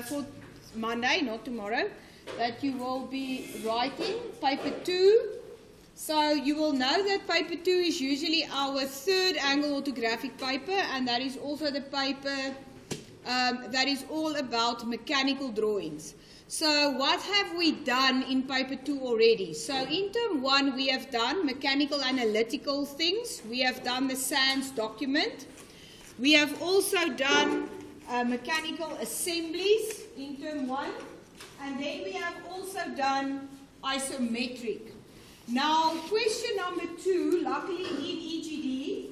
for Monday, not tomorrow, that you will be writing paper 2. So you will know that paper 2 is usually our third angle orthographic paper, and that is also the paper that is all about mechanical drawings. So what have we done in paper 2 already? So in term 1 we have done mechanical analytical things. We have done the SANS document. We have also done mechanical assemblies in term 1. And then we have also done isometric. Now question number 2, luckily in EGD,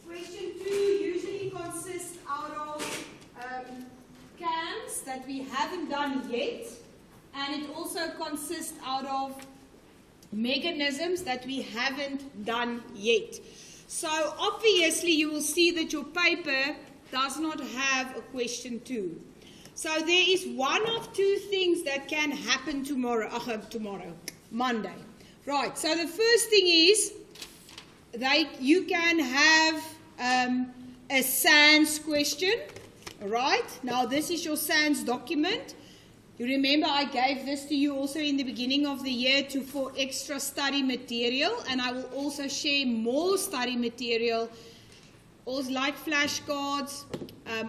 question 2 usually consists out of CAMs that we haven't done yet. And it also consists out of mechanisms that we haven't done yet. So obviously you will see that your paper does not have a question 2. So there is one of two things that can happen tomorrow, Monday. Right, so the first thing is you can have a SANS question. Right, now this is your SANS document. You remember I gave this to you also in the beginning of the year for extra study material, and I will also share more study material, also like flashcards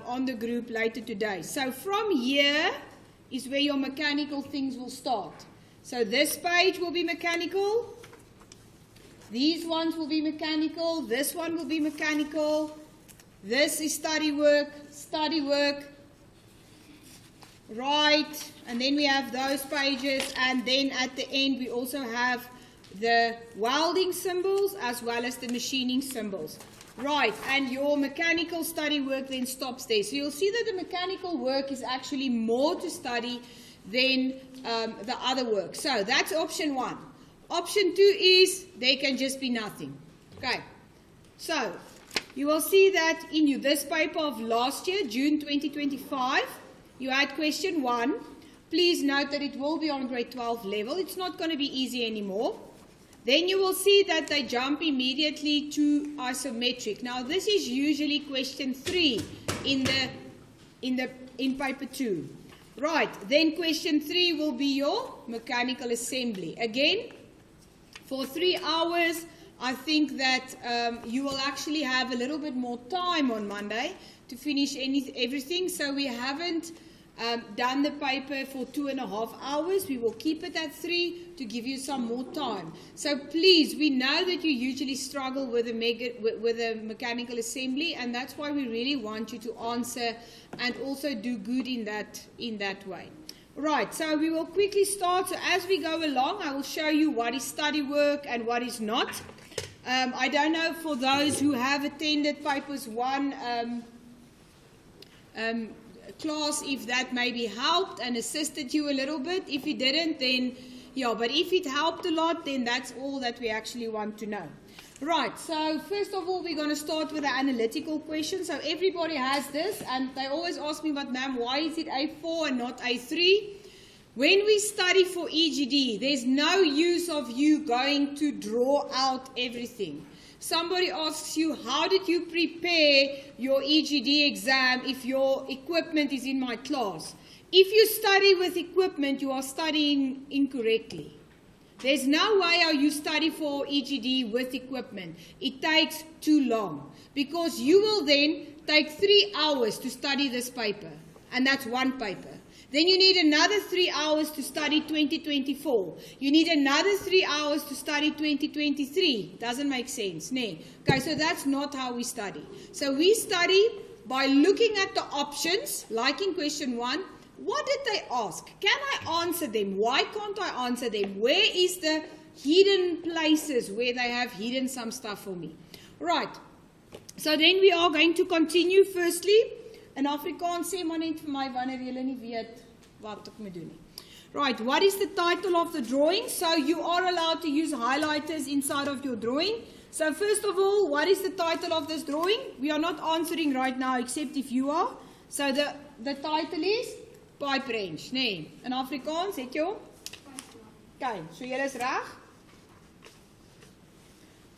on the group later today. So from here is where your mechanical things will start. So this page will be mechanical, these ones will be mechanical, this one will be mechanical, this is study work, right, and then we have those pages, and then at the end we also have the welding symbols as well as the machining symbols. Right, and your mechanical study work then stops there. So you'll see that the mechanical work is actually more to study than the other work. So that's option 1. Option 2 is there can just be nothing. Okay, so you will see that in this paper of last year, June 2025, you had question 1. Please note that it will be on grade 12 level. It's not going to be easy anymore. Then you will see that they jump immediately to isometric. Now this is usually question 3 in paper 2. Right, then question 3 will be your mechanical assembly. Again, for 3 hours, I think that you will actually have a little bit more time on Monday to finish everything. So we haven't done the paper for 2.5 hours. We will keep it at 3 to give you some more time. So please, we know that you usually struggle with a mechanical assembly, and that's why we really want you to answer and also do good in that way. Right, so we will quickly start. So as we go along, I will show you what is study work and what is not. I don't know for those who have attended papers 1 class if that maybe helped and assisted you a little bit. If it didn't, then yeah, but if it helped a lot, then that's all that we actually want to know. Right, so first of all, we're going to start with the analytical question. So everybody has this, and they always ask me, but ma'am, why is it A4 and not A3? When we study for EGD, there's no use of you going to draw out everything. Somebody asks you, how did you prepare your EGD exam if your equipment is in my class? If you study with equipment, you are studying incorrectly. There's no way how you study for EGD with equipment. It takes too long, because you will then take 3 hours to study this paper, and that's one paper. Then you need another 3 hours to study 2024. You need another 3 hours to study 2023. Doesn't make sense, nee? Okay, so that's not how we study. So we study by looking at the options, like in question 1. What did they ask? Can I answer them? Why can't I answer them? Where is the hidden places where they have hidden some stuff for me? Right, so then we are going to continue firstly. In Afrikaans sê maar net vir my wanneer julle nie weet wat ek moet doen nie. Right, what is the title of the drawing? So you are allowed to use highlighters inside of your drawing. So first of all, what is the title of this drawing? We are not answering right now except if you are. So the title is pipe wrench, nee. In Afrikaans het jy hom? Okay, so julle is reg?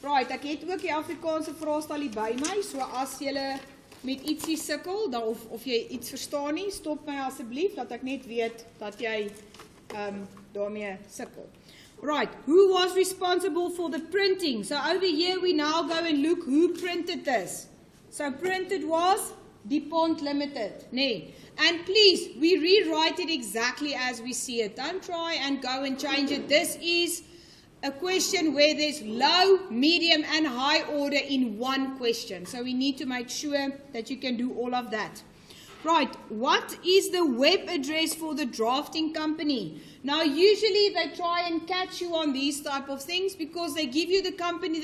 Right, ek het ook die Afrikaanse vraestel hier by my, so as julle met ietsie sukkel, of jy iets verstaan nie, stop my asseblief, dat ek net weet dat jy daarmee sukkel. Right, who was responsible for the printing? So over here we now go and look who printed this. So printed was DuPont Limited. Nee. And please, we rewrite it exactly as we see it. Don't try and go and change it. This is a question where there's low, medium and high order in one question. So we need to make sure that you can do all of that. Right, what is the web address for the drafting company? Now usually they try and catch you on these type of things because they give you the company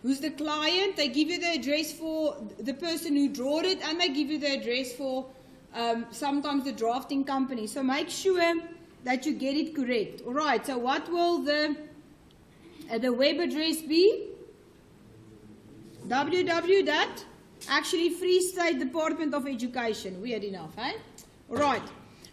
who's the client, they give you the address for the person who drew it, and they give you the address for sometimes the drafting company. So make sure that you get it correct. Alright, so what will the web address be? www. Actually, Free State Department of Education. Weird enough, eh? Alright,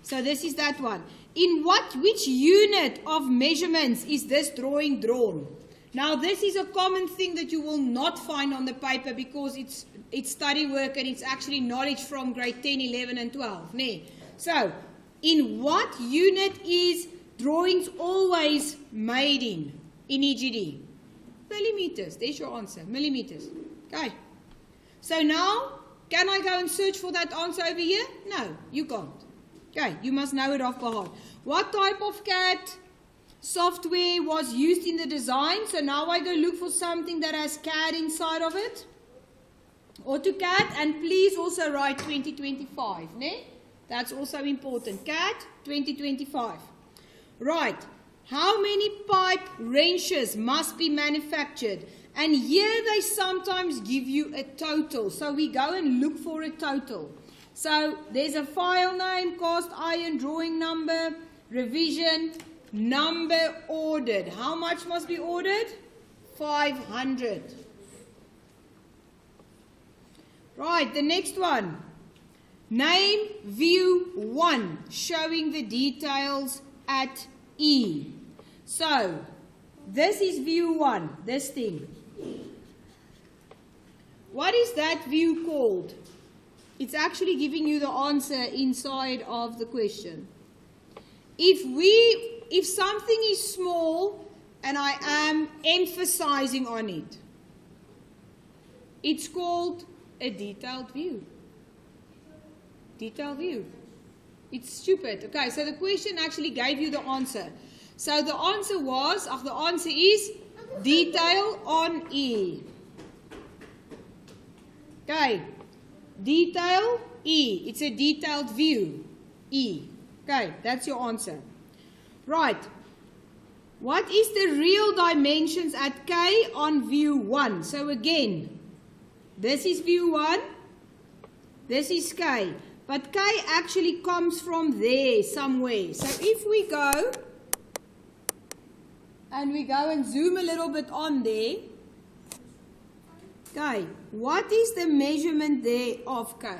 so this is that one. In which unit of measurements is this drawing drawn? Now, this is a common thing that you will not find on the paper because it's study work and it's actually knowledge from grade 10, 11 and 12. Nee. So, in what unit is drawings always made in EGD? Millimeters. There's your answer. Millimeters. Okay. So now, can I go and search for that answer over here? No, you can't. Okay, you must know it off by heart. What type of CAD software was used in the design? So now I go look for something that has CAD inside of it. AutoCAD, and please also write 2025. Ne? That's also important. CAD 2025. Right. How many pipe wrenches must be manufactured? And here they sometimes give you a total. So we go and look for a total. So there's a file name, cast iron, drawing number, revision, number ordered. How much must be ordered? 500. Right, the next one. Name view 1, showing the details at E. So, this is view 1, this thing. What is that view called? It's actually giving you the answer inside of the question. If something is small and I am emphasizing on it, it's called a detailed view. Detailed view. It's stupid. Okay, so the question actually gave you the answer. So the answer was, the answer is detail on E. Okay, detail E. It's a detailed view. E. Okay, that's your answer. Right. What is the real dimensions at K on view 1? So again, this is view 1. This is K. But K actually comes from there somewhere. So if we go and zoom a little bit on there. Okay, what is the measurement there of K?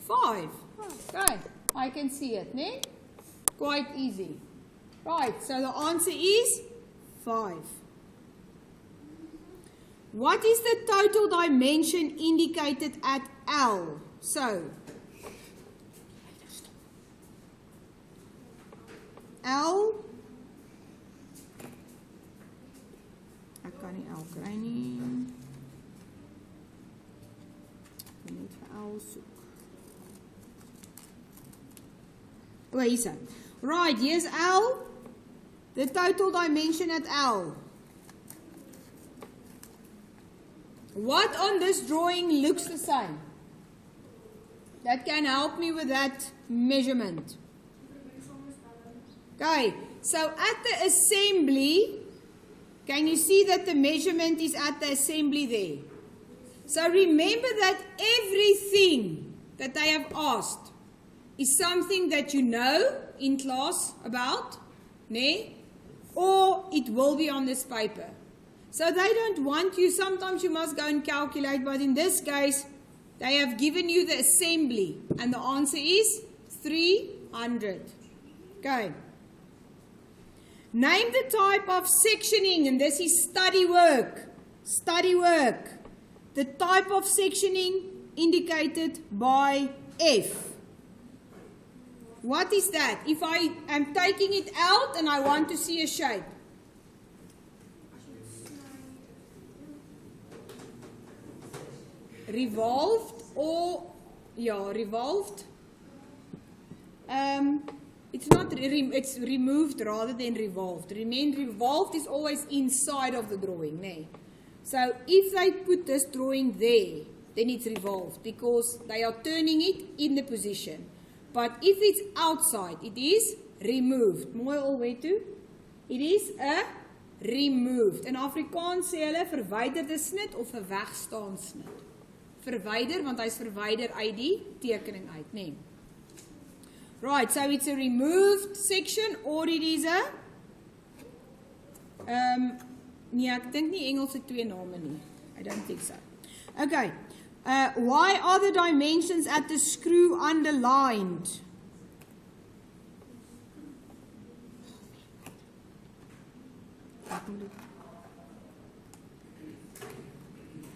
5. Okay, I can see it, ne? Quite easy. Right, so the answer is 5. What is the total dimension indicated at L? So, L, ek kan nie L kry nie. Ek moet net vir L soek. Oh, hier is it. Right, here's L. The total dimension at L. What on this drawing looks the same? That can help me with that measurement. Okay, so at the assembly, can you see that the measurement is at the assembly there? So remember that everything that they have asked is something that you know in class about, ne? Or it will be on this paper. So they don't want you, sometimes you must go and calculate, but in this case, they have given you the assembly, and the answer is 300. Okay. Name the type of sectioning, and this is study work. Study work. the type of sectioning indicated by F. What is that? If I am taking it out and I want to see a shape. Revolved or, revolved. It's not, it's removed rather than revolved. Remember, revolved is always inside of the drawing. Nee? So if they put this drawing there, then it's revolved because they are turning it in the position. But if it's outside, it is removed. Mooi alweer toe. It is a removed. In Afrikaans sê hulle verwyderde snit of 'n wegstaan snit. Verwyder, want hy's verwyder uit die tekening uit, nee. Right, so it's a removed section or it is a nee, ek dink nie Engels het twee name nie. I don't think so. Okay. Why are the dimensions at the screw underlined?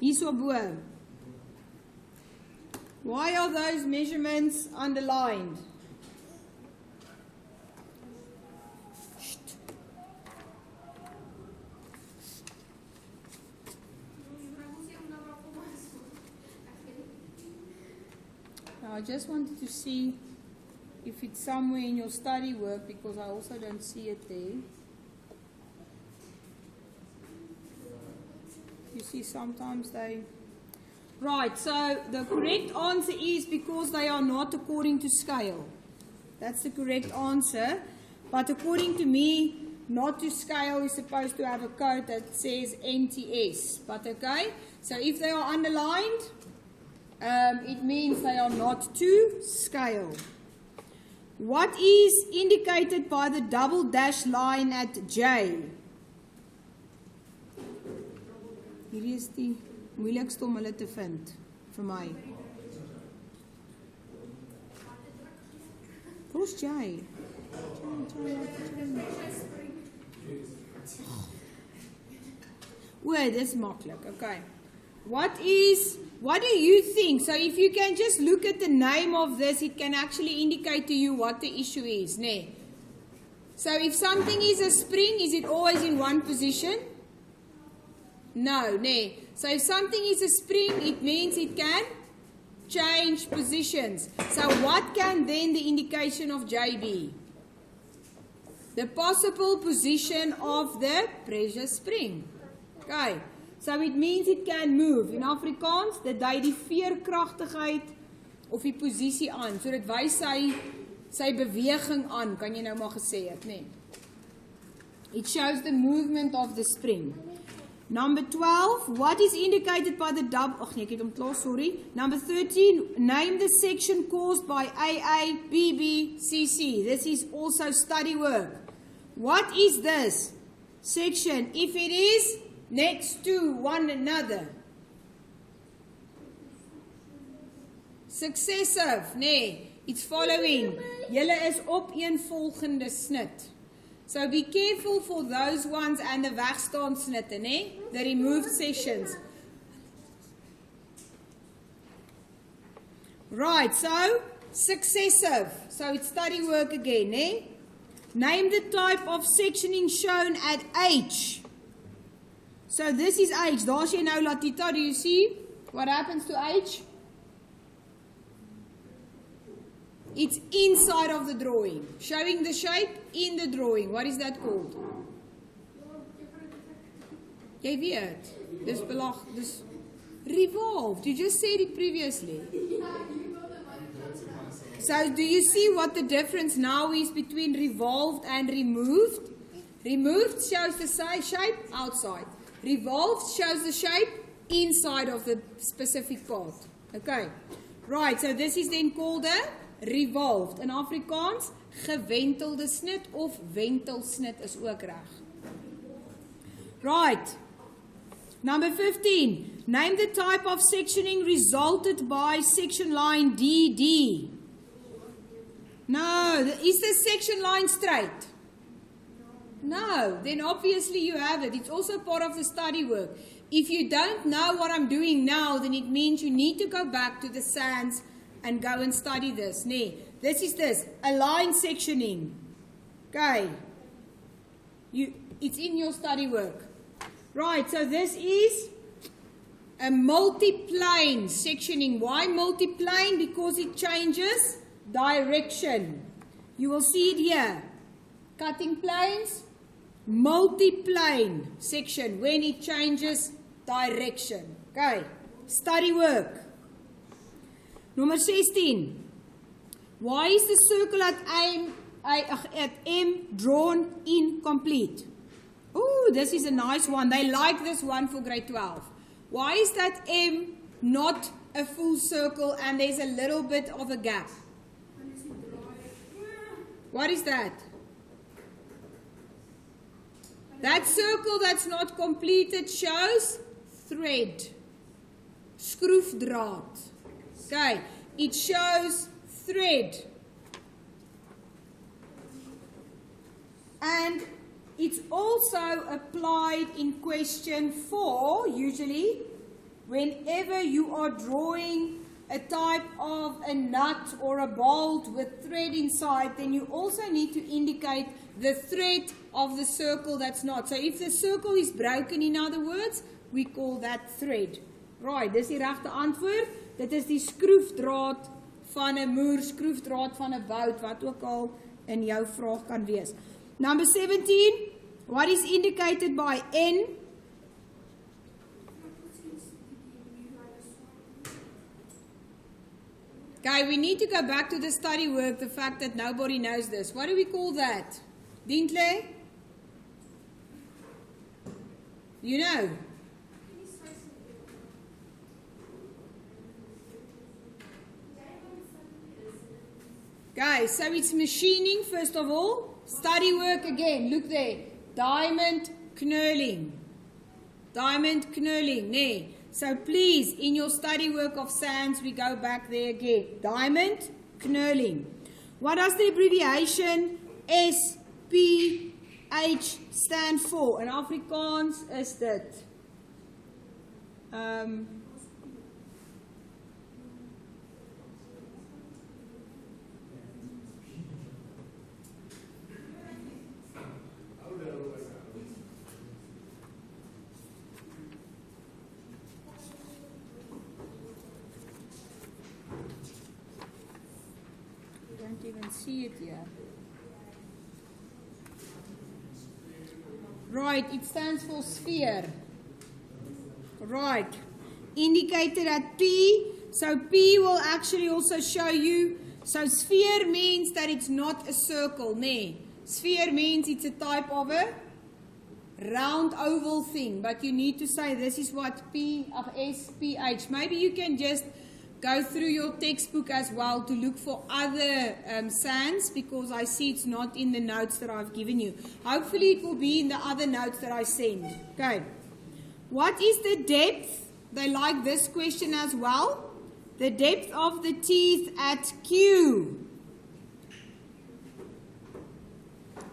Hierso bo. Why are those measurements underlined? I just wanted to see if it's somewhere in your study work because I also don't see it there. You see, sometimes they... Right, so the correct answer is because they are not according to scale. That's the correct answer. But according to me, not to scale is supposed to have a code that says NTS. But okay, so if they are underlined, it means they are not to scale. What is indicated by the double dash line at J? Hier is die moeilikste om hulle te vind vir my. Waar's J? Well, dis maklik. Okay. What do you think? So if you can just look at the name of this, it can actually indicate to you what the issue is. Nee. So if something is a spring, is it always in one position? No, nee. So if something is a spring, it means it can change positions. So what can then the indication of J be? The possible position of the pressure spring. Okay. So it means it can move. In Afrikaans, dit dui die veerkragtigheid of die posisie aan. So dit wys sy beweging aan, kan jy nou maar gesê het, nee. It shows the movement of the spring. Number 12, what is indicated by the double... Ag nee, ek het hom klaar, sorry. Number 13, name the section caused by AA, BB, CC. This is also study work. What is this section if it is next to one another? Successive, nee, it's following. Julle is opeenvolgende snit. So be careful for those ones and the wegstaan snitte, nee? The removed sections. Right, so successive. So it's study work again, nee? Name the type of sectioning shown at H. So this is H. Daar's jy nou, Latita. Do you see what happens to H? It's inside of the drawing. Showing the shape in the drawing. What is that called? Jy weet. Dis revolved. You just said it previously. So do you see what the difference now is between revolved and removed? Removed shows the shape outside. Revolved shows the shape inside of the specific part. Okay. Right, so this is then called a revolved. In Afrikaans, gewentelde snit of wentelsnit is ook reg. Right. Number 15. Name the type of sectioning resulted by section line DD. No, is the section line straight? No, then obviously you have it. It's also part of the study work. If you don't know what I'm doing now, then it means you need to go back to the SANS and go and study this. Nee, this is this, align sectioning. Okay. It's in your study work. Right, so this is a multiplane sectioning. Why multiplane? Because it changes direction. You will see it here. Cutting planes, multiplane section when it changes direction. Okay, study work. Number 16. Why is the circle at M drawn incomplete? Oh, this is a nice one. They like this one for grade 12. Why is that M not a full circle and there's a little bit of a gap? What is that? That circle that's not completed shows thread, skroefdraad. Okay, it shows thread. And it's also applied in question 4, usually, whenever you are drawing a type of a nut or a bolt with thread inside, then you also need to indicate the thread of the circle that's not. So if the circle is broken, in other words, we call that thread. Right, dis die regte antwoord. Dit is die skroefdraad van 'n moer, skroefdraad van 'n bout, wat ook al in jou vraag kan wees. Number 17, what is indicated by N? Okay, we need to go back to the study work, the fact that nobody knows this. What do we call that? Dintle? You know? Guys, so it's machining, first of all. Study work again, look there. Diamond knurling. Diamond knurling, nee. So please, in your study work of SANS, we go back there again. Diamond knurling. What does the abbreviation SPH stand for? In Afrikaans is dit. Even see it here. Right, it stands for sphere. Right, indicated at P. So P will actually also show you. So sphere means that it's not a circle, nee. Sphere means it's a type of a round oval thing. But you need to say this is what SPH. Maybe you can just go through your textbook as well to look for other SANS, because I see it's not in the notes that I've given you. Hopefully it will be in the other notes that I send. Okay. What is the depth? They like this question as well. The depth of the teeth at Q.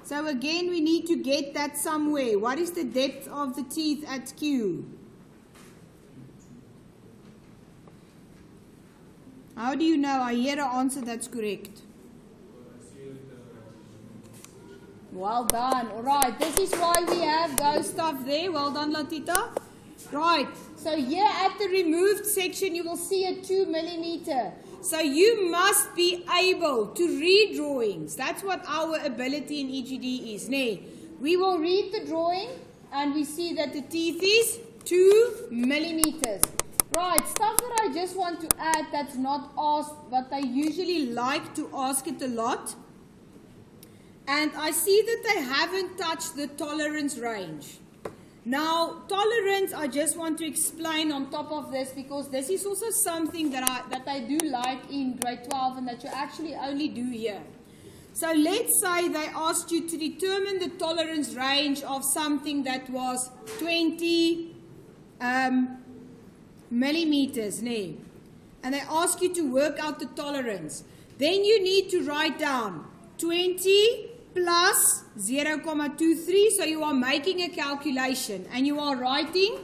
So again, we need to get that somewhere. What is the depth of the teeth at Q? How do you know? I hear an answer that's correct. Well done. All right. This is why we have those stuff there. Well done, Latita. Right. So here at the removed section, you will see a 2 millimeter. So you must be able to read drawings. That's what our ability in EGD is. Nee, we will read the drawing and we see that the teeth is 2 millimeters. Right, stuff that I just want to add that's not asked, but I usually like to ask it a lot. And I see that they haven't touched the tolerance range. Now, tolerance, I just want to explain on top of this, because this is also something that I do like in grade 12 and that you actually only do here. So let's say they asked you to determine the tolerance range of something that was 20 millimeters, nee. And they ask you to work out the tolerance. Then you need to write down 20 plus 0.23, so you are making a calculation and you are writing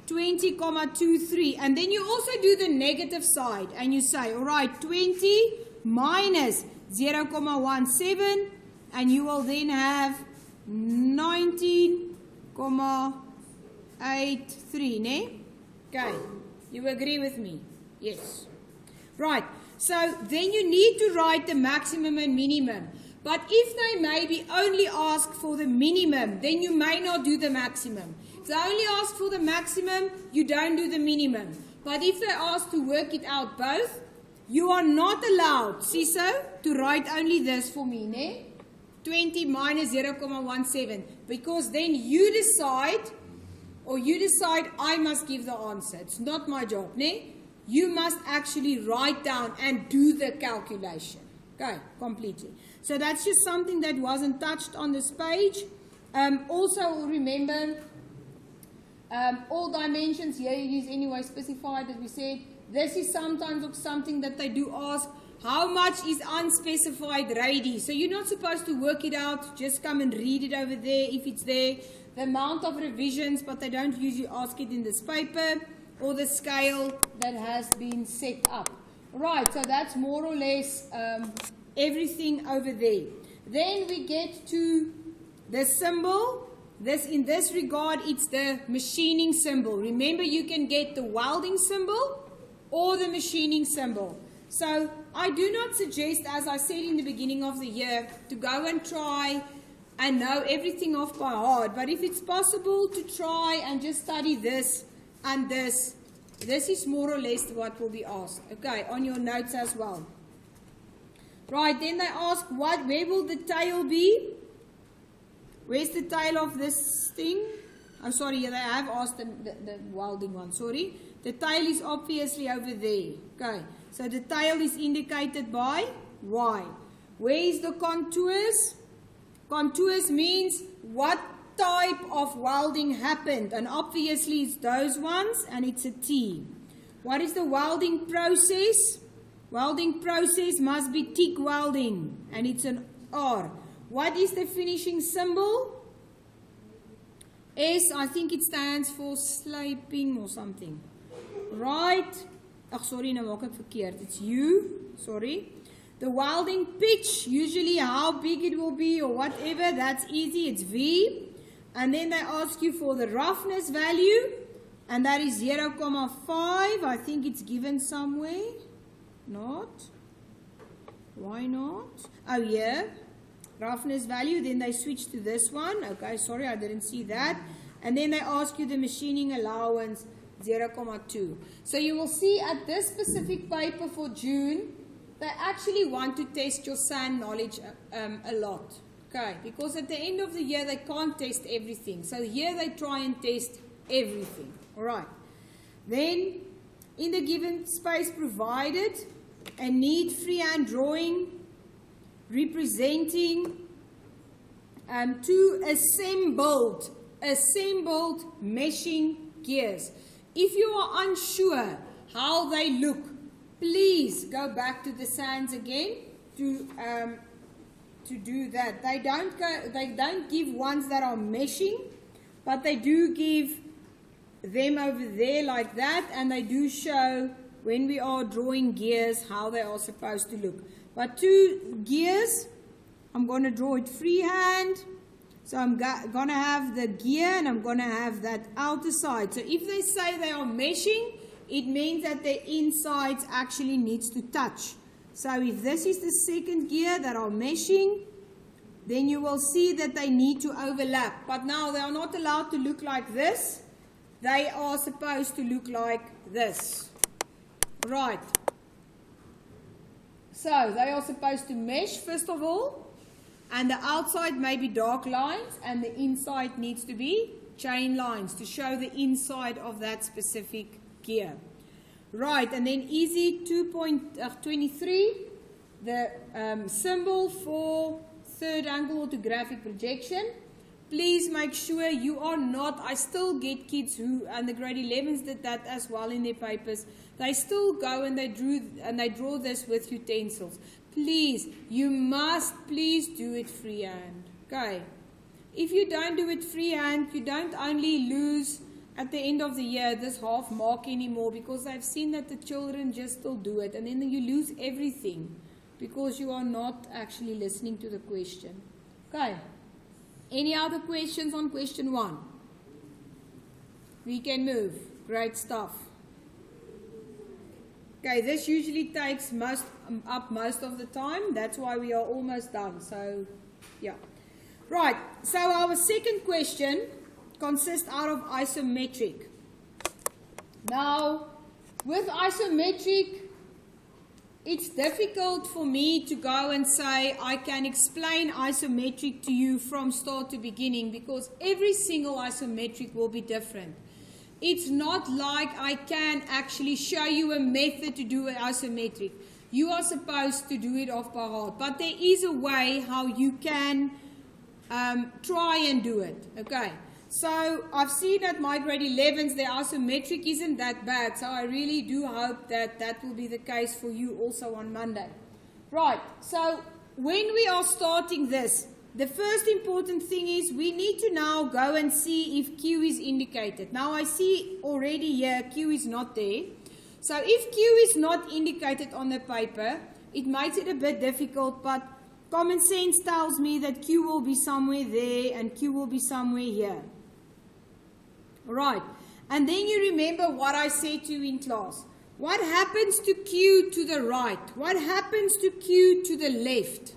20,23. And then you also do the negative side. And you say, all right, 20 minus 0,17. And you will then have 19,83. Ne? Okay. You agree with me? Yes. Right. So then you need to write the maximum and minimum. But if they maybe only ask for the minimum, then you may not do the maximum. If they only ask for the maximum, you don't do the minimum. But if they ask to work it out both, you are not allowed, Ciso, to write only this for me, ne? 20 minus 0,17. Because then you decide I must give the answer. It's not my job, ne? You must actually write down and do the calculation. Okay, completely. So that's just something that wasn't touched on this page. Also remember, all dimensions here is anyway specified, as we said. This is sometimes something that they do ask. How much is unspecified radii? So you're not supposed to work it out. Just come and read it over there if it's there. The amount of revisions, but they don't usually ask it in this paper. Or the scale that has been set up. Right, so that's more or less everything over there. Then we get to the symbol. In this regard, it's the machining symbol. Remember, you can get the welding symbol or the machining symbol. So I do not suggest, as I said in the beginning of the year, to go and try and know everything off by heart. But if it's possible to try and just study this and this is more or less what will be asked. Okay, on your notes as well. Right, then they ask, where will the tail be? Where's the tail of this thing? I'm sorry, they have asked the welding one, sorry. The tail is obviously over there. Okay, so the tail is indicated by Y. Where is the contours? Contours means what type of welding happened, and obviously it's those ones, and it's a T. What is the welding process? Welding process must be TIG welding, and it's an R. What is the finishing symbol? S, I think it stands for slaping or something. Right? Sorry, nou maak ek verkeerd. It's U, sorry. The welding pitch, usually how big it will be or whatever, that's easy, it's V. And then they ask you for the roughness value, and that is 0,5. I think it's given somewhere. Not. Why not? Oh, yeah. Roughness value. Then they switch to this one. Okay, sorry, I didn't see that. And then they ask you the machining allowance, 0,2. So you will see at this specific paper for June, they actually want to test your sand knowledge a lot. Okay, because at the end of the year, they can't test everything. So here they try and test everything. All right. Then, in the given space provided, a neat freehand drawing representing two assembled meshing gears. If you are unsure how they look, please go back to the sands again to do that. They don't give ones that are meshing, but they do give them over there like that, and they do show when we are drawing gears how they are supposed to look. But two gears, I'm going to draw it freehand. So I'm going to have the gear and I'm going to have that outer side. So if they say they are meshing, it means that the insides actually needs to touch. So if this is the second gear that are meshing, then you will see that they need to overlap. But now they are not allowed to look like this. They are supposed to look like this. Right. So they are supposed to mesh first of all. And the outside may be dark lines, and the inside needs to be chain lines to show the inside of that specific gear. Right, and then easy 2.23, the symbol for third angle orthographic projection. Please make sure you are not, I still get kids who, and the grade 11s did that as well in their papers, they still go and they draw this with utensils. Please, you must please do it freehand. Okay. If you don't do it freehand, you don't only lose at the end of the year this half mark anymore, because I've seen that the children just still do it, and then you lose everything because you are not actually listening to the question. Okay. Any other questions on question 1? We can move. Great stuff. Okay, this usually takes most of the time. That's why we are almost done. So, yeah. Right. So our second question consists out of isometric. Now, with isometric, it's difficult for me to go and say I can explain isometric to you from start to beginning, because every single isometric will be different. It's not like I can actually show you a method to do an isometric. You are supposed to do it off by heart. But there is a way how you can try and do it. Okay. So I've seen that my grade 11s, their isometric isn't that bad. So I really do hope that that will be the case for you also on Monday. Right. So when we are starting this, the first important thing is we need to now go and see if Q is indicated. Now I see already here Q is not there. So if Q is not indicated on the paper, it makes it a bit difficult, but common sense tells me that Q will be somewhere there and Q will be somewhere here. Right. And then you remember what I said to you in class. What happens to Q to the right? What happens to Q to the left?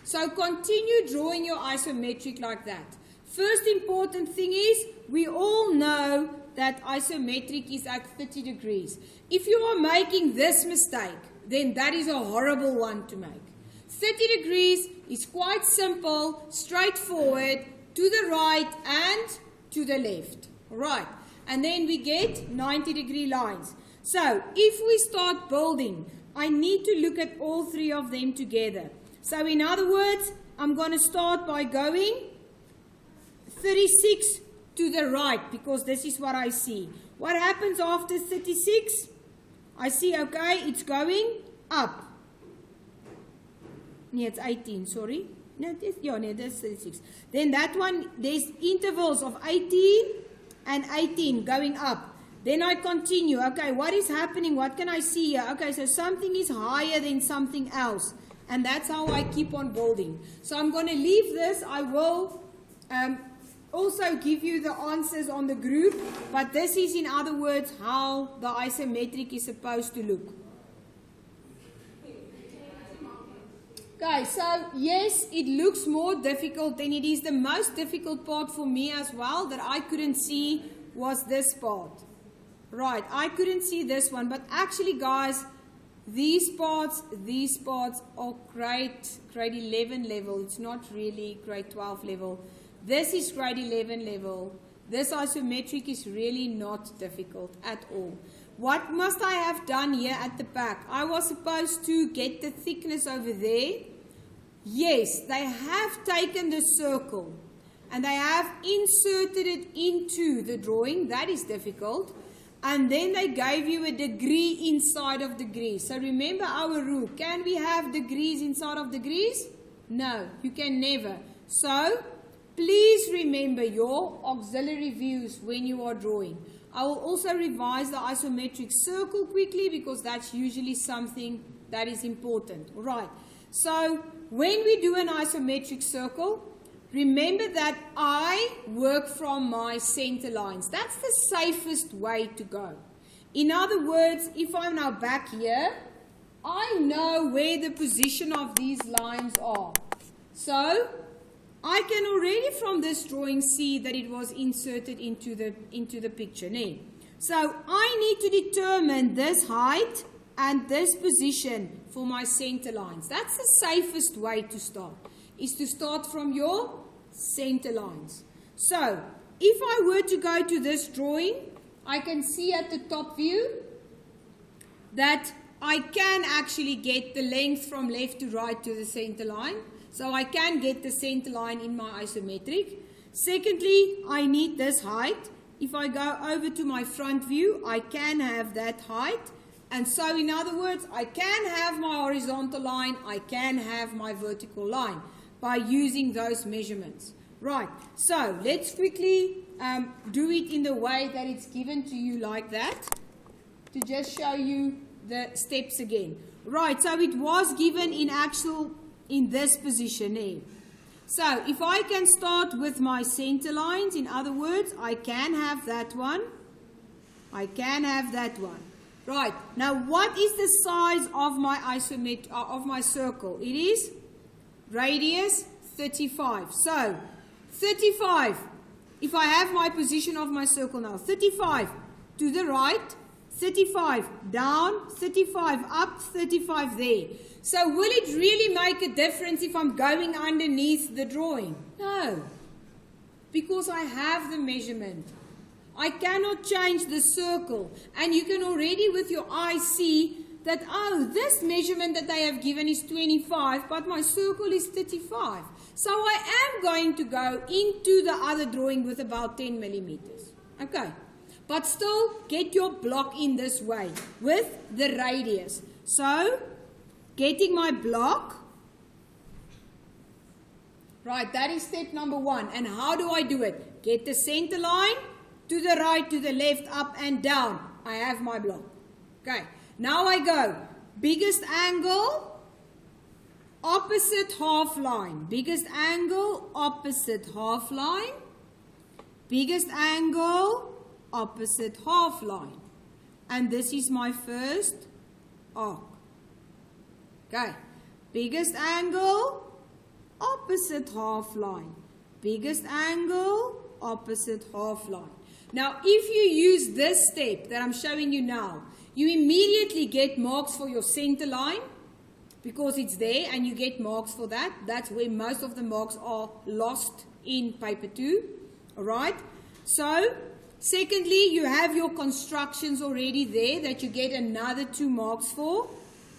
So continue drawing your isometric like that. First important thing is, we all know that isometric is at 30 degrees. If you are making this mistake, then that is a horrible one to make. 30 degrees is quite simple, straightforward, to the right and to the left. Right. And then we get 90-degree lines. So if we start building, I need to look at all three of them together. So in other words, I'm going to start by going 36 to the right, because this is what I see. What happens after 36? I see, okay, it's going up. Yeah, it's 18, sorry. No, that's 36. Then that one, there's intervals of 18 and 18 going up. Then I continue. Okay, what is happening? What can I see here? Okay, so something is higher than something else. And that's how I keep on building. So I'm going to leave this. I will also give you the answers on the group. But this is, in other words, how the isometric is supposed to look. Okay, so yes, it looks more difficult than it is. The most difficult part for me as well that I couldn't see was this part. Right, I couldn't see this one. But actually, guys, these parts are grade 11 level. It's not really grade 12 level. This is grade 11 level. This isometric is really not difficult at all. What must I have done here at the back? I was supposed to get the thickness over there. Yes, they have taken the circle and they have inserted it into the drawing. That is difficult. And then they gave you a degree inside of degrees. So remember our rule. Can we have degrees inside of degrees? No, you can never. So please remember your auxiliary views when you are drawing. I will also revise the isometric circle quickly, because that's usually something that is important. All right. So when we do an isometric circle, remember that I work from my center lines. That's the safest way to go. In other words, if I'm now back here, I know where the position of these lines are. So I can already from this drawing see that it was inserted into the picture. So I need to determine this height and this position for my center lines. That's the safest way to start, is to start from your center lines. So if I were to go to this drawing, I can see at the top view that I can actually get the length from left to right to the center line. So I can get the center line in my isometric. Secondly, I need this height. If I go over to my front view, I can have that height. And so in other words, I can have my horizontal line, I can have my vertical line by using those measurements. Right, so let's quickly do it in the way that it's given to you like that, to just show you the steps again. Right, so it was given in this position here. So if I can start with my center lines, in other words, I can have that one. I can have that one. Right, now what is the size of my circle? It is radius 35. So 35, if I have my position of my circle now, 35 to the right, 35 down, 35 up, 35 there. So will it really make a difference if I'm going underneath the drawing? No, because I have the measurement. I cannot change the circle, and you can already with your eye see that, oh, this measurement that they have given is 25, but my circle is 35. So I am going to go into the other drawing with about 10 millimeters. Okay, but still get your block in this way with the radius. So getting my block, right, that is step number 1. And how do I do it? Get the center line, to the right, to the left, up and down. I have my block. Okay, now I go biggest angle, opposite half line. Biggest angle, opposite half line. Biggest angle, opposite half line. And this is my first arc. Okay, biggest angle, opposite half line. Biggest angle, opposite half line. Now, if you use this step that I'm showing you now, you immediately get marks for your center line because it's there and you get marks for that. That's where most of the marks are lost in paper 2. All right. So, secondly, you have your constructions already there that you get another 2 marks for.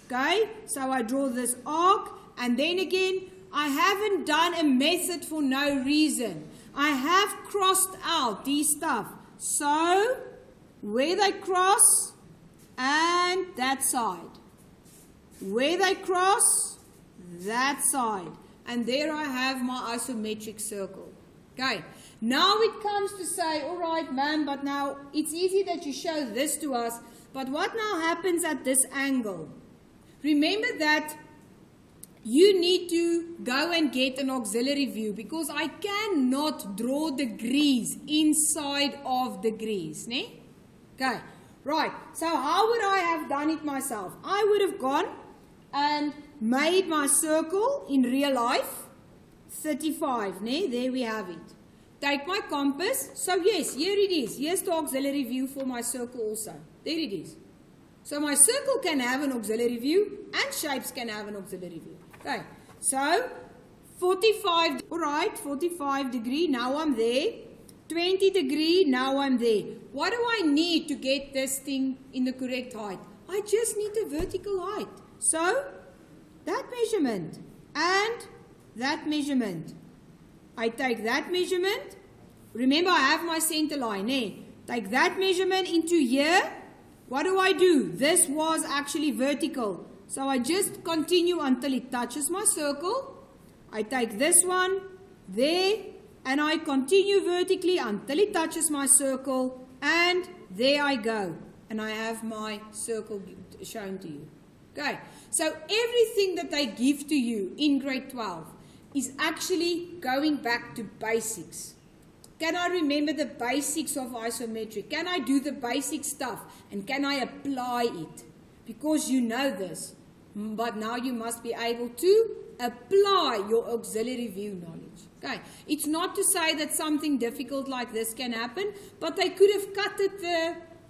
Okay. So, I draw this arc, and then again, I haven't done a method for no reason. I have crossed out these stuff. So, where they cross, and that side. Where they cross, that side. And there I have my isometric circle. Okay, now it comes to say, all right, ma'am, but now it's easy that you show this to us, but what now happens at this angle? Remember that you need to go and get an auxiliary view because I cannot draw degrees inside of degrees. Ne? Okay, right. So how would I have done it myself? I would have gone and made my circle in real life 35. Ne? There we have it. Take my compass. So yes, here it is. Here's the auxiliary view for my circle also. There it is. So my circle can have an auxiliary view and shapes can have an auxiliary view. Okay, so 45, all right, 45 degree, now I'm there. 20 degree, now I'm there. What do I need to get this thing in the correct height? I just need the vertical height. So, that measurement and that measurement. I take that measurement. Remember, I have my center line. Eh? Take that measurement into here. What do? This was actually vertical. So I just continue until it touches my circle. I take this one there and I continue vertically until it touches my circle, and there I go. And I have my circle shown to you. Okay, so everything that they give to you in grade 12 is actually going back to basics. Can I remember the basics of isometric? Can I do the basic stuff? And can I apply it? Because you know this. But now you must be able to apply your auxiliary view knowledge. Okay, it's not to say that something difficult like this can happen, but they could have cut it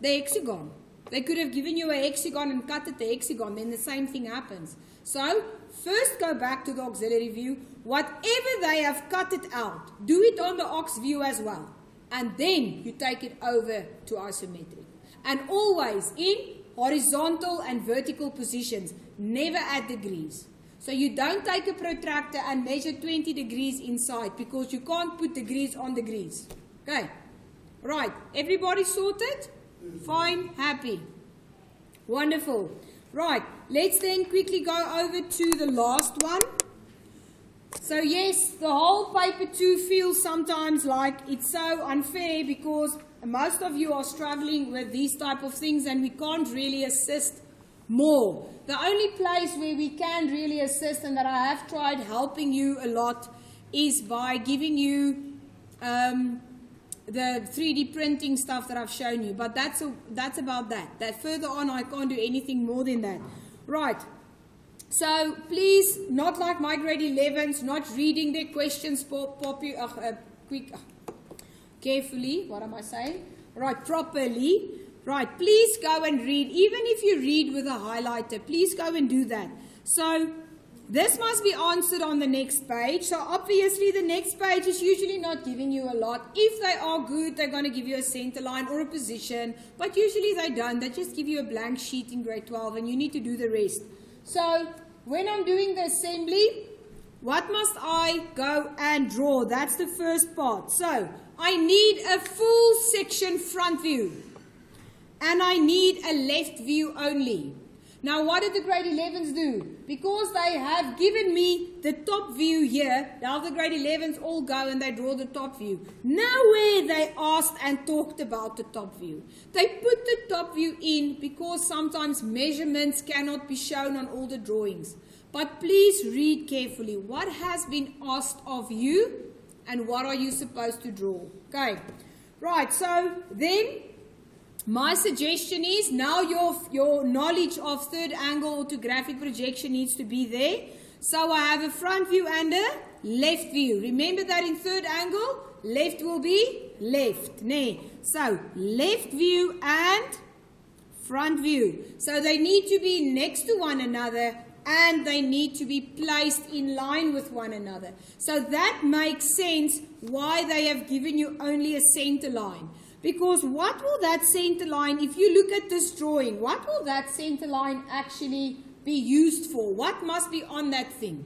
the hexagon. They could have given you a hexagon and cut it the hexagon, then the same thing happens. So, first go back to the auxiliary view. Whatever they have cut it out, do it on the aux view as well. And then you take it over to isometric. And always in horizontal and vertical positions, never at degrees. So you don't take a protractor and measure 20 degrees inside because you can't put degrees on degrees. Okay, right, everybody sorted? Fine, happy. Wonderful. Right, let's then quickly go over to the last one. So yes, the whole paper 2 feels sometimes like it's so unfair because most of you are struggling with these type of things and we can't really assist more. The only place where we can really assist and that I have tried helping you a lot is by giving you the 3D printing stuff that I've shown you. But that's about that. That further on I can't do anything more than that. Right. So please, not like my grade 11s, not reading their questions carefully. What am I saying? Right, properly. Right, please go and read. Even if you read with a highlighter, please go and do that. So this must be answered on the next page. So obviously the next page is usually not giving you a lot. If they are good, they're going to give you a center line or a position. But usually they don't. They just give you a blank sheet in grade 12 and you need to do the rest. So when I'm doing the assembly, what must I go and draw? That's the first part. So I need a full section front view. And I need a left view only. Now what did the grade 11s do? Because they have given me the top view here, now the grade 11s all go and they draw the top view. Nowhere they asked and talked about the top view. They put the top view in because sometimes measurements cannot be shown on all the drawings. But please read carefully what has been asked of you and what are you supposed to draw. Okay, right, so then my suggestion is now your knowledge of third angle orthographic projection needs to be there. So I have a front view and a left view. Remember that in third angle, left will be left. Nee. So left view and front view. So they need to be next to one another and they need to be placed in line with one another. So that makes sense why they have given you only a center line. Because what will that center line, if you look at this drawing, what will that center line actually be used for? What must be on that thing?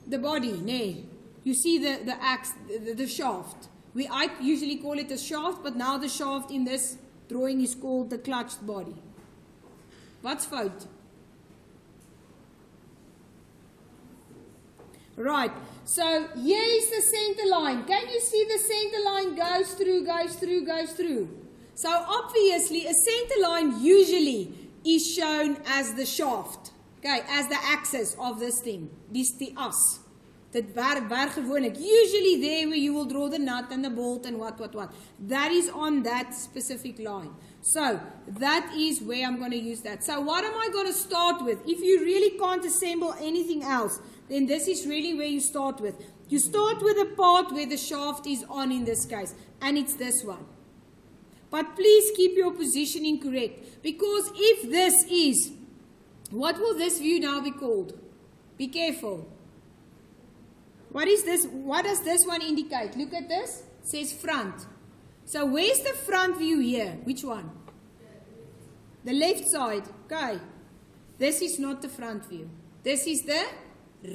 The body, nee. You see the axe, the shaft. I usually call it a shaft, but now the shaft in this drawing is called the clutched body. Wat's fout? Right, so here is the center line. Can you see the center line goes through, goes through, goes through? So obviously a center line usually is shown as the shaft, okay, as the axis of this thing. Dis die as. Dit waar gewoonlik. Usually there where you will draw the nut and the bolt and what. That is on that specific line. So that is where I'm going to use that. So what am I going to start with? If you really can't assemble anything else, then this is really where you start with. You start with the part where the shaft is on in this case, and it's this one. But please keep your positioning correct, because if this is, what will this view now be called? Be careful. What is this? What does this one indicate? Look at this. It says front. So where's the front view here? Which one? The left side. Okay. This is not the front view. This is the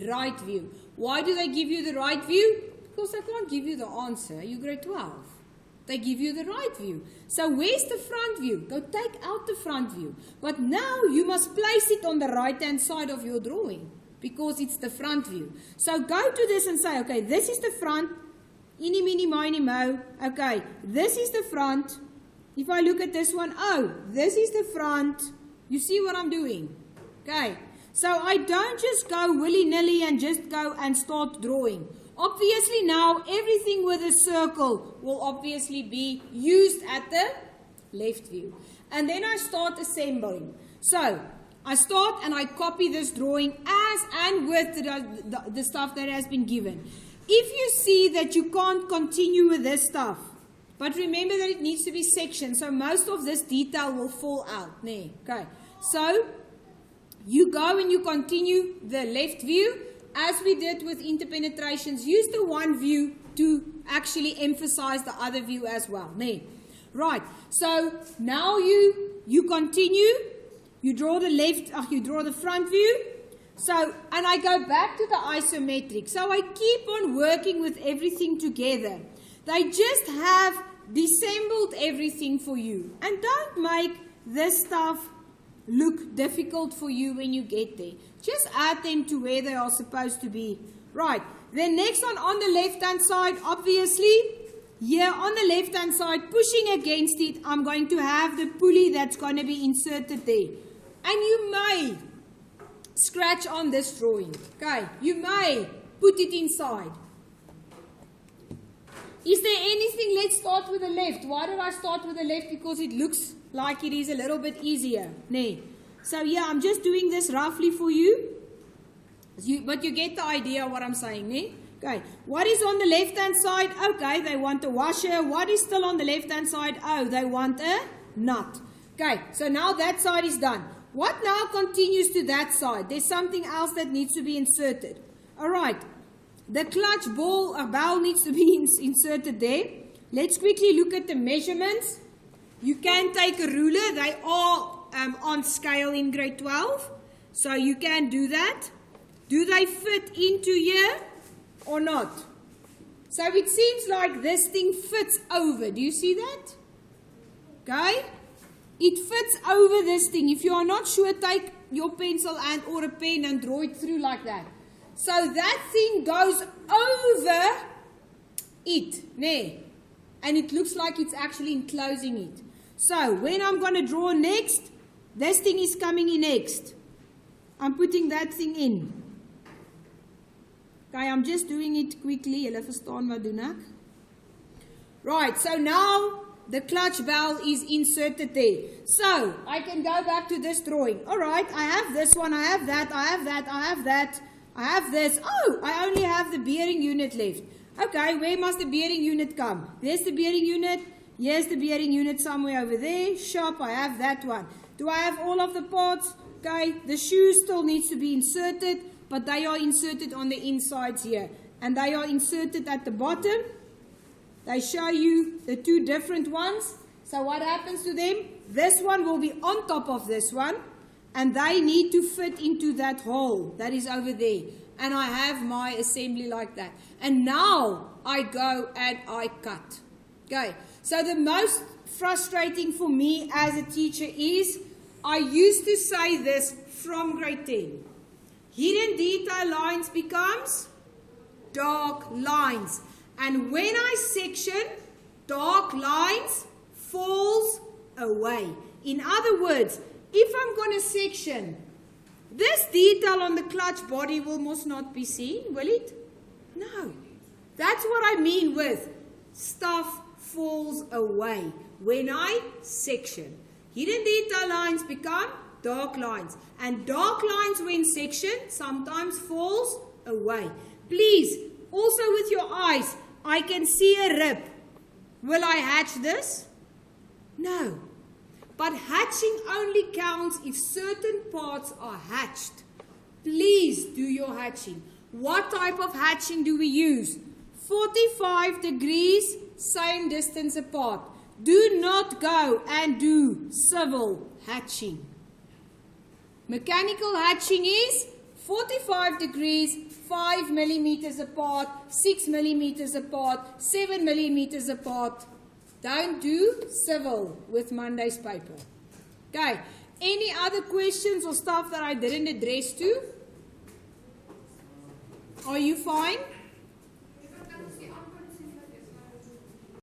right view. Why do they give you the right view? Because they can't give you the answer. You grade 12. They give you the right view. So where's the front view? Go take out the front view. But now you must place it on the right hand side of your drawing, because it's the front view. So go to this and say, okay, this is the front. Eeny, meeny, miny, mo. Okay, this is the front. If I look at this one, oh, this is the front. You see what I'm doing? Okay, so I don't just go willy-nilly and just go and start drawing. Obviously now everything with a circle will obviously be used at the left view. And then I start assembling. So I start and I copy this drawing as and with the stuff that has been given. If you see that you can't continue with this stuff, but remember that it needs to be sectioned, so most of this detail will fall out. Nee. Okay. So you go and you continue the left view. As we did with interpenetrations, use the one view to actually emphasize the other view as well. Nee. Right. So now you continue. You draw the you draw the front view. So, and I go back to the isometric. So I keep on working with everything together. They just have disassembled everything for you. And don't make this stuff look difficult for you when you get there. Just add them to where they are supposed to be. Right. Then next one on the left-hand side, obviously, here on the left-hand side, pushing against it, I'm going to have the pulley that's going to be inserted there. And you may scratch on this drawing. Okay. You may put it inside. Is there anything? Let's start with the left. Why did I start with the left? Because it looks like it is a little bit easier. Nee. So yeah, I'm just doing this roughly for you. But you get the idea of what I'm saying. Nee? Okay. What is on the left-hand side? Okay, they want a washer. What is still on the left-hand side? Oh, they want a nut. Okay, so now that side is done. What now continues to that side? There's something else that needs to be inserted. All right. The clutch ball needs to be inserted there. Let's quickly look at the measurements. You can take a ruler. They are on scale in grade 12. So you can do that. Do they fit into here or not? So it seems like this thing fits over. Do you see that? Okay. It fits over this thing. If you are not sure, take your pencil and or a pen and draw it through like that. So that thing goes over it, nee? And it looks like it's actually enclosing it. So when I'm going to draw next, this thing is coming in next. I'm putting that thing in. Okay, I'm just doing it quickly. Julle verstaan wat doen ek? Right, so now the clutch bell is inserted there. So I can go back to this drawing. All right, I have this one, I have that, I have that, I have that. I have this. Oh, I only have the bearing unit left. Okay, where must the bearing unit come? There's the bearing unit. Here's the bearing unit somewhere over there. Sharp, I have that one. Do I have all of the parts? Okay, the shoe still needs to be inserted, but they are inserted on the insides here. And they are inserted at the bottom. They show you the two different ones. So what happens to them? This one will be on top of this one. And they need to fit into that hole that is over there. And I have my assembly like that. And now I go and I cut. Okay. So the most frustrating for me as a teacher is, I used to say this from grade 10. Hidden detail lines becomes dark lines. And when I section, dark lines falls away. In other words, if I'm going to section, this detail on the clutch body will must not be seen, will it? No. That's what I mean with stuff falls away when I section. Hidden detail lines become dark lines. And dark lines when sectioned sometimes falls away. Please, also with your eyes, I can see a rib. Will I hatch this? No. But hatching only counts if certain parts are hatched. Please do your hatching. What type of hatching do we use? 45 degrees, same distance apart. Do not go and do civil hatching. Mechanical hatching is 45 degrees, 5 millimeters apart, 6 millimeters apart, 7 millimeters apart. Don't do civil with Monday's paper. Okay. Any other questions or stuff that I didn't address to? Are you fine?